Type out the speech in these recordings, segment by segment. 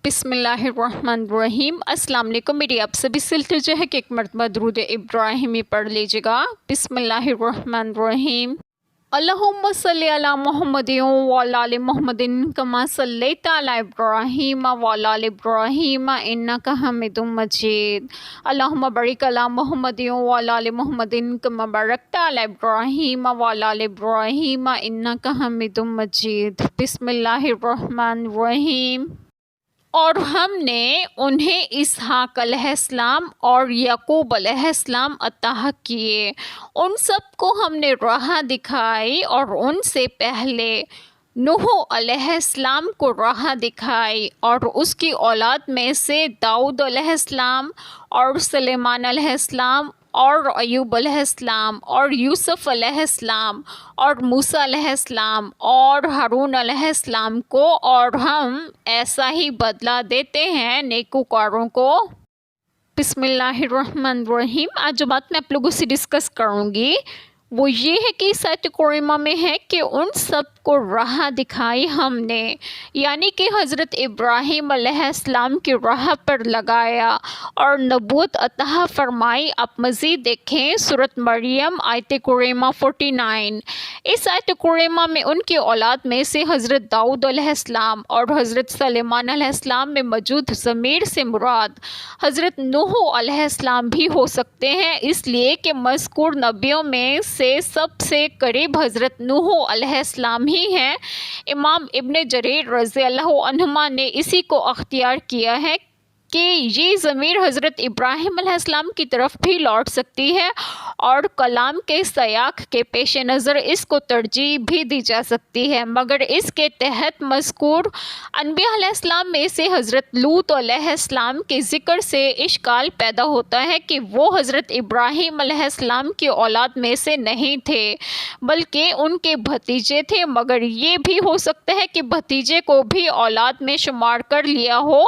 بسم اللہ الرحمن الرحیم۔ السلام علیکم، میری آپ سبھی سے التجا ہے کہ ایک مرتبہ درود ابراہیمی پڑھ لیجیے گا۔ بسم اللہ الرحمن الرحیم۔ اللہم صلی علی محمد وعلی آل محمد کما صلیت علی ابراہیم وعلی آل ابراہیم انک حمید مجید۔ اللہم بارک علی محمد وعلی آل محمد کما بارکت علی ابراہیم وعلی آل ابراہیم انک حمید مجید۔ بسم اللہ الرحمن الرحیم۔ اور ہم نے انہیں اسحاق علیہ السلام اور یعقوب علیہ السلام عطا کیے، ان سب کو ہم نے راہ دکھائی، اور ان سے پہلے نوح علیہ السلام کو راہ دکھائی، اور اس کی اولاد میں سے داؤد علیہ السلام اور سلیمان علیہ السلام اور ایوب علیہ السلام اور یوسف علیہ السلام اور موسیٰ علیہ السلام اور ہارون علیہ السلام کو، اور ہم ایسا ہی بدلہ دیتے ہیں نیکوکاروں کو۔ بسم اللہ الرحمن الرحیم۔ آج جو بات میں آپ لوگوں سے ڈسکس کروں گی وہ یہ ہے کہ اس آیت کریمہ میں ہے کہ ان سب کو راہ دکھائی ہم نے، یعنی کہ حضرت ابراہیم علیہ السلام کی راہ پر لگایا اور نبوت عطا فرمائی۔ آپ مزید دیکھیں سورۃ مریم آیت کریمہ 49۔ اس آیت کریمہ میں ان کی اولاد میں سے حضرت داؤد علیہ السلام اور حضرت سلیمان علیہ السلام میں موجود ضمیر سے مراد حضرت نوح علیہ السلام بھی ہو سکتے ہیں، اس لیے کہ مذکور نبیوں میں سے سب سے قریب حضرت نوح علیہ السلام ہی ہیں۔ امام ابن جریر رضی اللہ عنہما نے اسی کو اختیار کیا ہے کہ یہ ضمیر حضرت ابراہیم علیہ السلام کی طرف بھی لوٹ سکتی ہے، اور کلام کے سیاق کے پیش نظر اس کو ترجیح بھی دی جا سکتی ہے، مگر اس کے تحت مذکور انبیاء علیہ السلام میں سے حضرت لوط علیہ السلام کے ذکر سے اشکال پیدا ہوتا ہے کہ وہ حضرت ابراہیم علیہ السلام کی اولاد میں سے نہیں تھے بلکہ ان کے بھتیجے تھے، مگر یہ بھی ہو سکتا ہے کہ بھتیجے کو بھی اولاد میں شمار کر لیا ہو،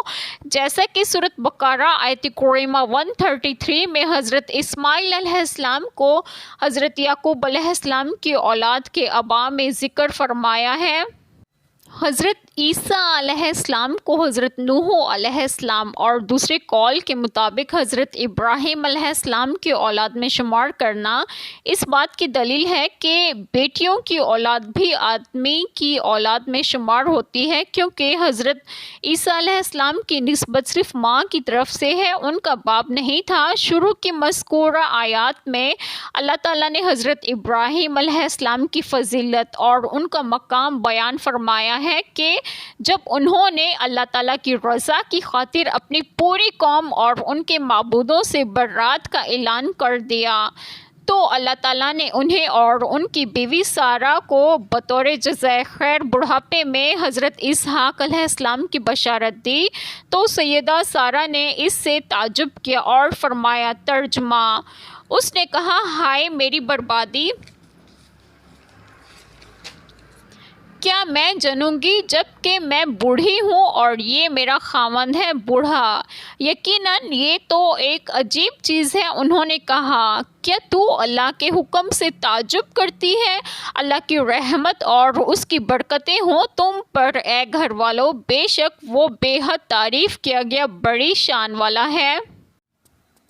جیسا کہ سورۃ بقرہ آیت کریمہ 133 میں حضرت اسماعیل علیہ السلام کو حضرت یعقوب علیہ السلام کی اولاد کے آباء میں ذکر فرمایا ہے۔ حضرت عیسیٰ علیہ السلام کو حضرت نوح علیہ السلام اور دوسرے قول کے مطابق حضرت ابراہیم علیہ السلام کی اولاد میں شمار کرنا اس بات کی دلیل ہے کہ بیٹیوں کی اولاد بھی آدمی کی اولاد میں شمار ہوتی ہے، کیونکہ حضرت عیسیٰ علیہ السلام کی نسبت صرف ماں کی طرف سے ہے، ان کا باپ نہیں تھا۔ شروع کی مذکورہ آیات میں اللہ تعالیٰ نے حضرت ابراہیم علیہ السلام کی فضیلت اور ان کا مقام بیان فرمایا ہے کہ جب انہوں نے اللہ تعالیٰ کی رضا کی خاطر اپنی پوری قوم اور ان کے معبودوں سے برات کا اعلان کر دیا تو اللہ تعالیٰ نے انہیں اور ان کی بیوی سارہ کو بطور جزائے خیر بڑھاپے میں حضرت اسحاق علیہ السلام کی بشارت دی، تو سیدہ سارہ نے اس سے تعجب کیا اور فرمایا، ترجمہ، اس نے کہا، ہائے میری بربادی! کیا میں جنوں گی جب کہ میں بوڑھی ہوں اور یہ میرا خاوند ہے بوڑھا؟ یقیناً یہ تو ایک عجیب چیز ہے۔ انہوں نے کہا، کیا تو اللہ کے حکم سے تعجب کرتی ہے؟ اللہ کی رحمت اور اس کی برکتیں ہوں تم پر اے گھر والو، بے شک وہ بے حد تعریف کیا گیا بڑی شان والا ہے۔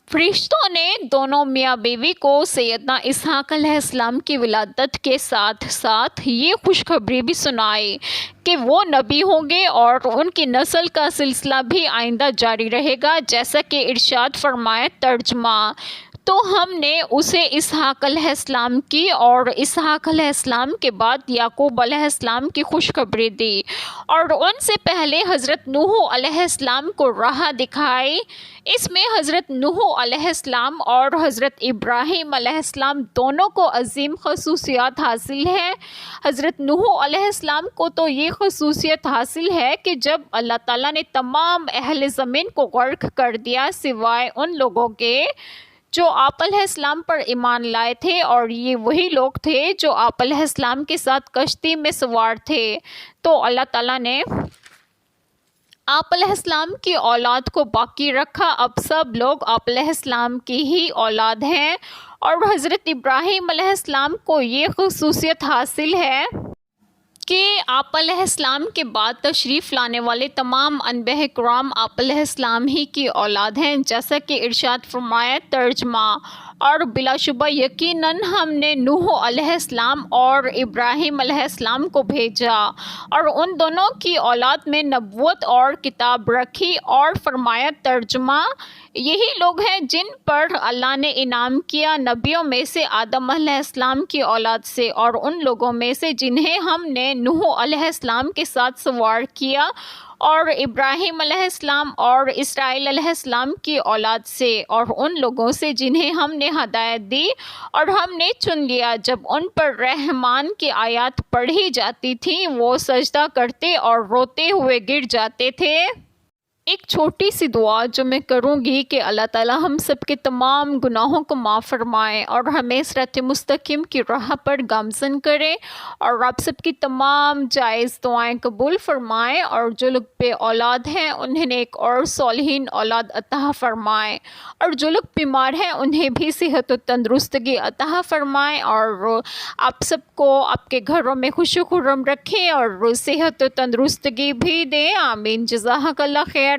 فرشتوں نے دونوں میاں بیوی کو سیدنا اسحاق علیہ السلام کی ولادت کے ساتھ ساتھ یہ خوشخبری بھی سنائی کہ وہ نبی ہوں گے اور ان کی نسل کا سلسلہ بھی آئندہ جاری رہے گا، جیسا کہ ارشاد فرمایا، ترجمہ، تو ہم نے اسے اسحاق علیہ السلام کی اور اسحاق علیہ السلام کے بعد یعقوب علیہ السلام کی خوشخبری دی، اور ان سے پہلے حضرت نوح علیہ السلام کو راہ دکھائی۔ اس میں حضرت نوح علیہ السلام اور حضرت ابراہیم علیہ السلام دونوں کو عظیم خصوصیات حاصل ہیں۔ حضرت نوح علیہ السلام کو تو یہ خصوصیت حاصل ہے کہ جب اللہ تعالیٰ نے تمام اہل زمین کو غرق کر دیا سوائے ان لوگوں کے جو آپ علیہ السلام پر ایمان لائے تھے، اور یہ وہی لوگ تھے جو آپ علیہ السلام کے ساتھ کشتی میں سوار تھے، تو اللہ تعالیٰ نے آپ علیہ السلام کی اولاد کو باقی رکھا۔ اب سب لوگ آپ علیہ السلام کی ہی اولاد ہیں، اور حضرت ابراہیم علیہ السلام کو یہ خصوصیت حاصل ہے کہ آپ علیہ السلام کے بعد تشریف لانے والے تمام انبیاء کرام آپ علیہ السلام ہی کی اولاد ہیں، جیسا کہ ارشاد فرمایا ترجمہ۔ اور بلا شبہ یقیناً ہم نے نوح علیہ السلام اور ابراہیم علیہ السلام کو بھیجا اور ان دونوں کی اولاد میں نبوت اور کتاب رکھی، اور فرمایا ترجمہ، یہی لوگ ہیں جن پر اللہ نے انعام کیا نبیوں میں سے آدم علیہ السلام کی اولاد سے، اور ان لوگوں میں سے جنہیں ہم نے نوح علیہ السلام کے ساتھ سوار کیا، اور ابراہیم علیہ السلام اور اسرائیل علیہ السلام کی اولاد سے، اور ان لوگوں سے جنہیں ہم نے ہدایت دی اور ہم نے چن لیا جب ان پر رحمان کی آیات پڑھی جاتی تھیں وہ سجدہ کرتے اور روتے ہوئے گر جاتے تھے۔ ایک چھوٹی سی دعا جو میں کروں گی کہ اللہ تعالی ہم سب کے تمام گناہوں کو معاف فرمائے اور ہمیں صراط مستقیم کی راہ پر گامزن کرے، اور آپ سب کی تمام جائز دعائیں قبول فرمائے، اور جو لوگ بے اولاد ہیں انہیں ایک اور صالحین اولاد عطا فرمائے، اور جو لوگ بیمار ہیں انہیں بھی صحت و تندرستگی عطا فرمائے، اور آپ سب کو آپ کے گھروں میں خوش و خرم رکھے اور صحت و تندرستگی بھی دے، آمین، جزاک اللہ خیر۔